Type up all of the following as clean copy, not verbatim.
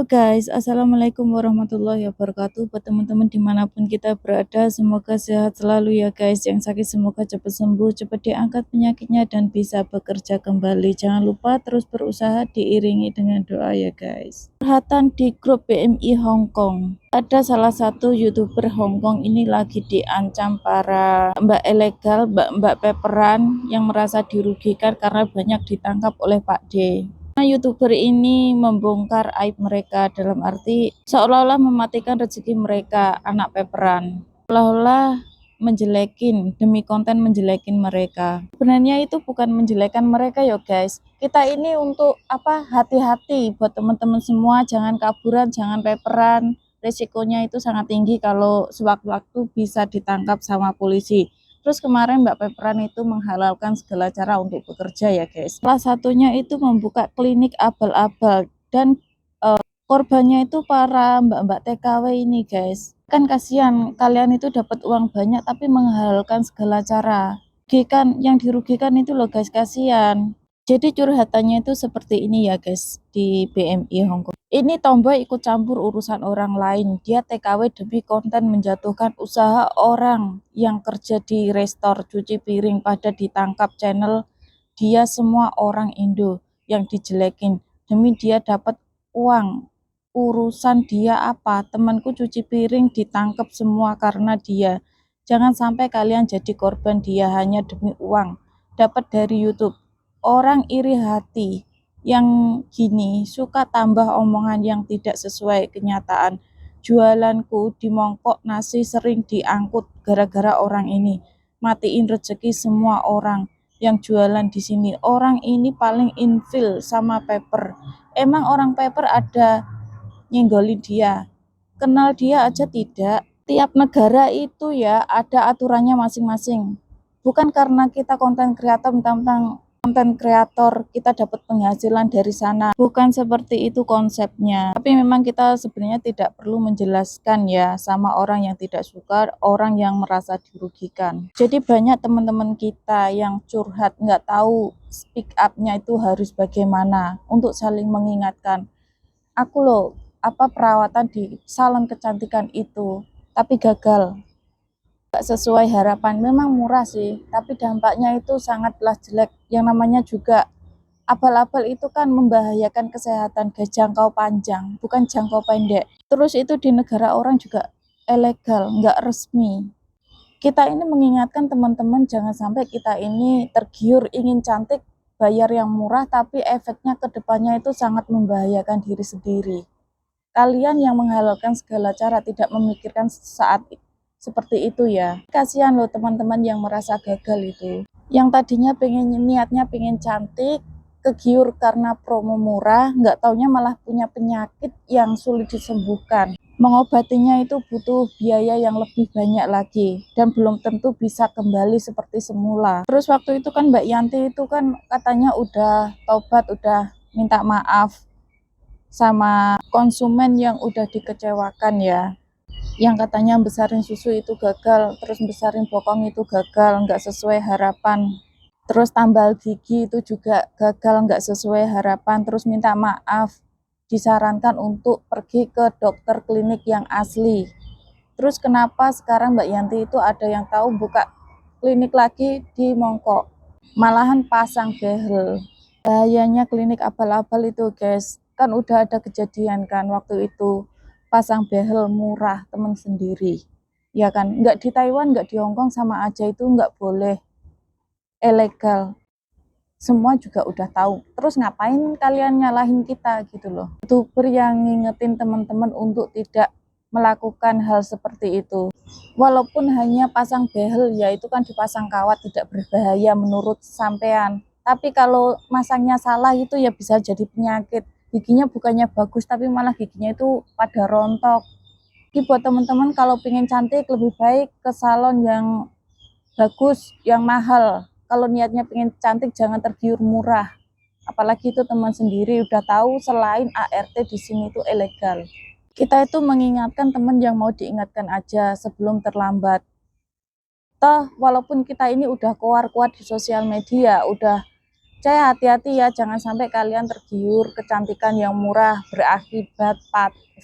Halo guys, Assalamualaikum warahmatullahi wabarakatuh. Buat teman-teman dimanapun kita berada, semoga sehat selalu ya guys. Yang sakit semoga cepat sembuh, cepat diangkat penyakitnya dan bisa bekerja kembali. Jangan lupa terus berusaha diiringi dengan doa ya guys. Curhatan di grup BMI Hong Kong. Ada salah satu YouTuber Hong Kong ini lagi diancam para mbak ilegal, mbak peperan yang merasa dirugikan karena banyak ditangkap oleh Pak D. YouTuber ini membongkar aib mereka, dalam arti seolah-olah mematikan rezeki mereka, anak peperan, seolah-olah menjelekin demi konten, menjelekin mereka. Sebenarnya itu bukan menjelekan mereka ya guys, kita ini untuk apa, hati-hati buat teman-teman semua, jangan kaburan, jangan peperan. Resikonya itu sangat tinggi kalau sewaktu-waktu bisa ditangkap sama polisi. Terus kemarin Mbak Peperan itu menghalalkan segala cara untuk bekerja ya guys. Salah satunya itu membuka klinik abal-abal dan korbannya itu para mbak-mbak TKW ini guys. Kan kasihan kalian itu dapat uang banyak tapi menghalalkan segala cara. Yang dirugikan itu loh guys, kasihan. Jadi curhatannya itu seperti ini ya guys di BMI Hong Kong. Ini tomboy ikut campur urusan orang lain. Dia TKW demi konten, menjatuhkan usaha orang yang kerja di restor cuci piring, pada ditangkap channel dia semua orang Indo yang dijelekin demi dia dapat uang. Urusan dia apa? Temanku cuci piring ditangkap semua karena dia. Jangan sampai kalian jadi korban dia hanya demi uang dapat dari YouTube. Orang iri hati yang gini suka tambah omongan yang tidak sesuai kenyataan. Jualanku di mangkok nasi sering diangkut gara-gara orang ini. Matiin rezeki semua orang yang jualan di sini. Orang ini paling infil sama Pepper. Emang orang Pepper ada nyenggolin dia? Kenal dia aja tidak? Tiap negara itu ya ada aturannya masing-masing. Bukan karena kita konten kreator tentang konten kreator kita dapat penghasilan dari sana, bukan seperti itu konsepnya. Tapi memang kita sebenarnya tidak perlu menjelaskan ya sama orang yang tidak suka, orang yang merasa dirugikan. Jadi banyak teman-teman kita yang curhat nggak tahu speak up-nya itu harus bagaimana untuk saling mengingatkan. Aku loh perawatan di salon kecantikan itu tapi gagal, nggak sesuai harapan. Memang murah sih, tapi dampaknya itu sangatlah jelek. Yang namanya juga abal-abal itu kan membahayakan kesehatan guys, jangkau panjang, bukan jangkau pendek. Terus itu di negara orang juga ilegal, nggak resmi. Kita ini mengingatkan teman-teman jangan sampai kita ini tergiur ingin cantik, bayar yang murah, tapi efeknya ke depannya itu sangat membahayakan diri sendiri. Kalian yang menghalalkan segala cara tidak memikirkan saat seperti itu ya. Kasihan loh teman-teman yang merasa gagal itu. Yang tadinya niatnya pengen cantik, kegiur karena promo murah, nggak taunya malah punya penyakit yang sulit disembuhkan. Mengobatinya itu butuh biaya yang lebih banyak lagi dan belum tentu bisa kembali seperti semula. Terus waktu itu kan Mbak Yanti itu kan katanya udah taubat, udah minta maaf sama konsumen yang udah dikecewakan ya, yang katanya besarin susu itu gagal, terus besarin bokong itu gagal, nggak sesuai harapan, terus tambal gigi itu juga gagal, nggak sesuai harapan, terus minta maaf, disarankan untuk pergi ke dokter klinik yang asli. Terus kenapa sekarang Mbak Yanti itu ada yang tahu buka klinik lagi di Mongkok, malahan pasang behel. Bahayanya klinik abal-abal itu guys, kan udah ada kejadian kan waktu itu pasang behel murah temen sendiri ya kan, nggak di Taiwan nggak di Hongkong sama aja, itu nggak boleh, ilegal, semua juga udah tahu. Terus ngapain kalian nyalahin kita gitu loh. YouTuber yang ngingetin teman-teman untuk tidak melakukan hal seperti itu, walaupun hanya pasang behel ya, itu kan dipasang kawat, tidak berbahaya menurut sampean. Tapi kalau masangnya salah itu ya bisa jadi penyakit. Giginya bukannya bagus tapi malah giginya itu pada rontok. Jadi buat teman-teman kalau pengen cantik lebih baik ke salon yang bagus, yang mahal. Kalau niatnya pengen cantik jangan tergiur murah. Apalagi itu teman sendiri udah tahu selain ART di sini itu ilegal. Kita itu mengingatkan teman yang mau diingatkan aja sebelum terlambat. Toh walaupun kita ini udah keluar-keluar di sosial media, udah Saya hati-hati ya, jangan sampai kalian tergiur kecantikan yang murah berakibat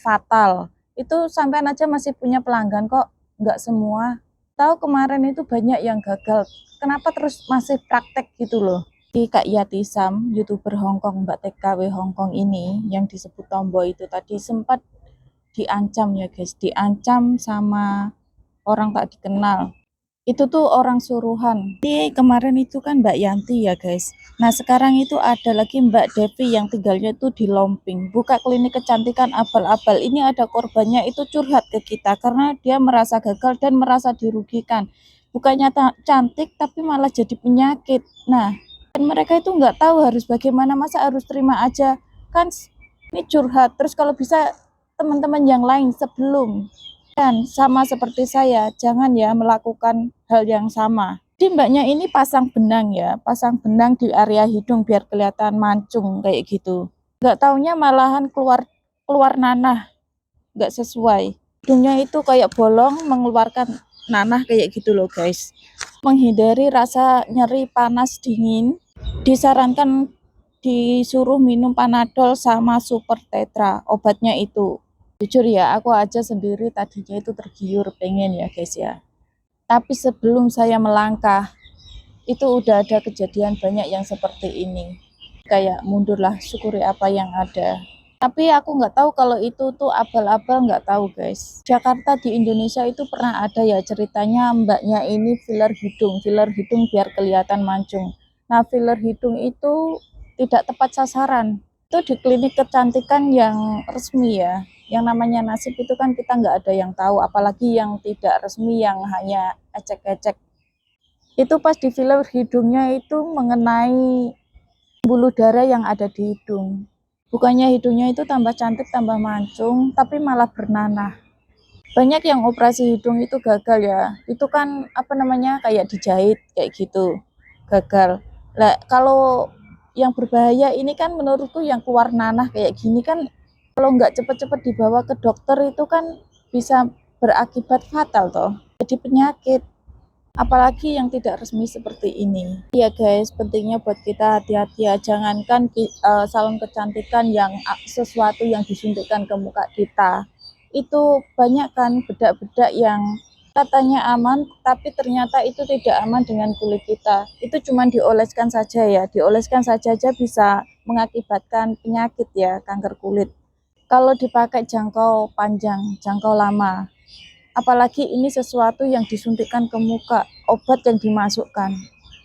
fatal. Itu sampean aja masih punya pelanggan kok, nggak semua. Tahu kemarin itu banyak yang gagal. Kenapa terus masih praktek gitu loh? Di Kak Yati Sam, YouTuber Hongkong Mbak TKW Hongkong ini yang disebut Tomboy itu tadi sempat diancam ya guys, diancam sama orang tak dikenal. Itu tuh orang suruhan. Jadi kemarin itu kan Mbak Yanti ya guys. Nah sekarang itu ada lagi Mbak Devi yang tinggalnya itu di Lomping. Buka klinik kecantikan abal-abal. Ini ada korbannya itu curhat ke kita karena dia merasa gagal dan merasa dirugikan. Bukannya cantik tapi malah jadi penyakit. Nah dan mereka itu nggak tahu harus bagaimana, masa harus terima aja. Kan ini curhat. Terus kalau bisa teman-teman yang lain sebelum dan sama seperti saya, jangan ya melakukan hal yang sama. Jadi mbaknya ini pasang benang ya, pasang benang di area hidung biar kelihatan mancung kayak gitu. Nggak taunya malahan keluar keluar nanah, nggak sesuai. Hidungnya itu kayak bolong mengeluarkan nanah kayak gitu loh guys. Menghindari rasa nyeri panas dingin, disarankan disuruh minum Panadol sama Super Tetra, obatnya itu. Jujur ya, aku aja sendiri tadinya itu tergiur pengen ya guys ya. Tapi sebelum saya melangkah, itu udah ada kejadian banyak yang seperti ini. Kayak mundurlah, syukuri apa yang ada. Tapi aku nggak tahu kalau itu tuh abal-abal, nggak tahu guys. Jakarta di Indonesia itu pernah ada ya ceritanya mbaknya ini filler hidung biar kelihatan mancung. Nah filler hidung itu tidak tepat sasaran. Itu di klinik kecantikan yang resmi ya. Yang namanya nasib itu kan kita nggak ada yang tahu, apalagi yang tidak resmi yang hanya ecek-ecek. Itu pas di filler hidungnya itu mengenai pembuluh darah yang ada di hidung. Bukannya hidungnya itu tambah cantik, tambah mancung, tapi malah bernanah. Banyak yang operasi hidung itu gagal ya. Itu kan apa namanya kayak dijahit kayak gitu. Gagal. Lah kalau yang berbahaya ini kan menurutku yang keluar nanah kayak gini kan kalau nggak cepet-cepet dibawa ke dokter itu kan bisa berakibat fatal toh. Jadi penyakit. Apalagi yang tidak resmi seperti ini. Ya guys, pentingnya buat kita hati-hati ya. Jangankan salon kecantikan yang sesuatu yang disuntikkan ke muka kita. Itu banyak kan bedak-bedak yang katanya aman, tapi ternyata itu tidak aman dengan kulit kita. Itu cuma dioleskan saja ya. Dioleskan saja aja bisa mengakibatkan penyakit ya, kanker kulit. Kalau dipakai jangkau panjang, jangkau lama, apalagi ini sesuatu yang disuntikkan ke muka, obat yang dimasukkan.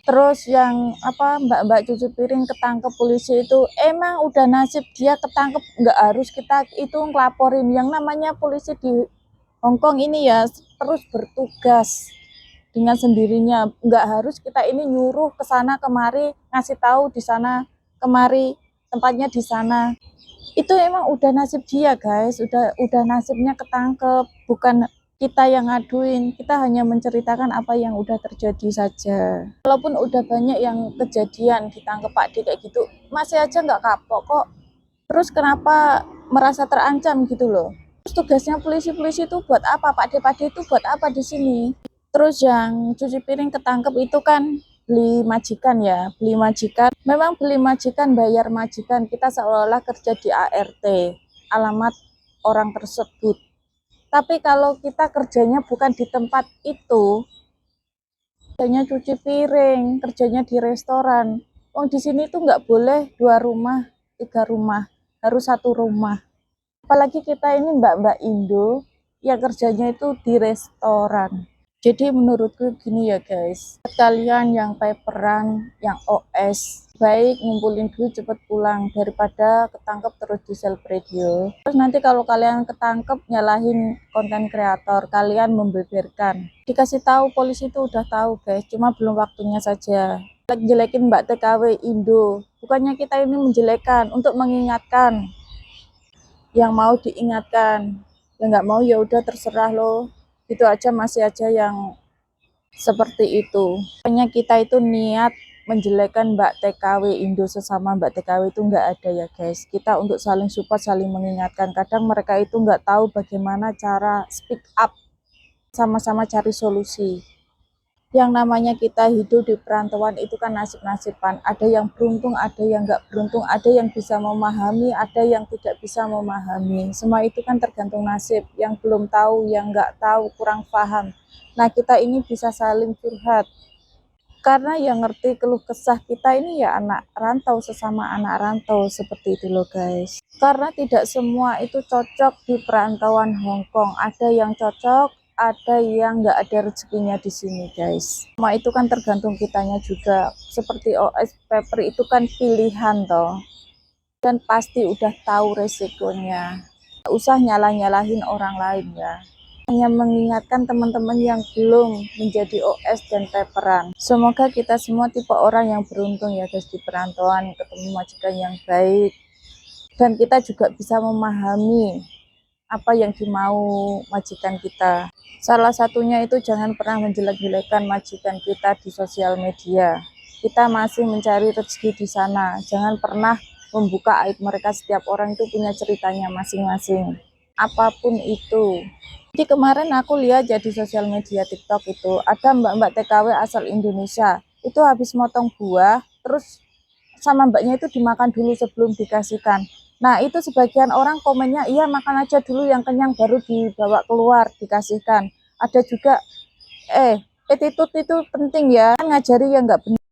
Terus yang apa mbak-mbak cuci piring ketangkep polisi itu emang udah nasib dia ketangkep, nggak harus kita itu ngelaporin. Yang namanya polisi di Hongkong ini ya terus bertugas dengan sendirinya, nggak harus kita ini nyuruh ke sana kemari, ngasih tahu di sana kemari tempatnya di sana. Itu emang udah nasib dia guys, udah nasibnya ketangkep, bukan kita yang ngaduin, kita hanya menceritakan apa yang udah terjadi saja. Walaupun udah banyak yang kejadian ditangkap Pak D kayak gitu, masih aja nggak kapok kok. Terus kenapa merasa terancam gitu loh? Terus tugasnya polisi-polisi itu buat apa? Pak D itu buat apa di sini? Terus yang cuci piring ketangkep itu kan beli majikan ya, beli majikan. Memang beli majikan, bayar majikan, kita seolah-olah kerja di ART, alamat orang tersebut. Tapi kalau kita kerjanya bukan di tempat itu, kerjanya cuci piring, kerjanya di restoran. Oh di sini tuh nggak boleh 2 rumah, 3 rumah, harus 1 rumah. Apalagi kita ini mbak-mbak Indo yang kerjanya itu di restoran. Jadi menurutku gini ya guys, kalian yang paperan, yang OS, baik ngumpulin duit cepet pulang daripada ketangkep terus di sel radio. Terus nanti kalau kalian ketangkep nyalahin konten kreator, kalian membeberkan. Dikasih tahu polisi itu udah tahu guys, cuma belum waktunya saja. Jelekin Mbak TKW Indo, bukannya kita ini menjelekkan, untuk mengingatkan yang mau diingatkan, yang nggak mau ya udah terserah loh. Itu aja masih aja yang seperti itu. Hanya kita itu niat menjelekkan Mbak TKW Indo sesama Mbak TKW itu nggak ada ya guys. Kita untuk saling support, saling mengingatkan. Kadang mereka itu nggak tahu bagaimana cara speak up, sama-sama cari solusi. Yang namanya kita hidup di perantauan itu kan nasib-nasiban. Ada yang beruntung, ada yang nggak beruntung, ada yang bisa memahami, ada yang tidak bisa memahami. Semua itu kan tergantung nasib. Yang belum tahu, yang nggak tahu, kurang paham. Nah, kita ini bisa saling curhat. Karena yang ngerti keluh kesah kita ini ya anak rantau, sesama anak rantau, seperti itu loh guys. Karena tidak semua itu cocok di perantauan Hongkong. Ada yang cocok, ada yang nggak ada rezekinya di sini guys. Semua itu kan tergantung kitanya juga. Seperti OS paper itu kan pilihan toh. Dan pasti udah tahu resikonya. Nggak usah nyalah-nyalahin orang lain ya. Hanya mengingatkan teman-teman yang belum menjadi OS dan paperan. Semoga kita semua tipe orang yang beruntung ya guys di perantauan, ketemu majikan yang baik. Dan kita juga bisa memahami apa yang dimau majikan kita. Salah satunya itu jangan pernah menjelek-jelekan majikan kita di sosial media. Kita masih mencari rezeki di sana. Jangan pernah membuka aib mereka. Setiap orang itu punya ceritanya masing-masing. Apapun itu. Jadi kemarin aku lihat ya di sosial media TikTok itu ada mbak-mbak TKW asal Indonesia. Itu habis motong buah, terus sama mbaknya itu dimakan dulu sebelum dikasihkan. Nah, itu sebagian orang komennya, iya makan aja dulu yang kenyang baru dibawa keluar, dikasihkan. Ada juga, attitude itu penting ya, ngajari yang nggak benar.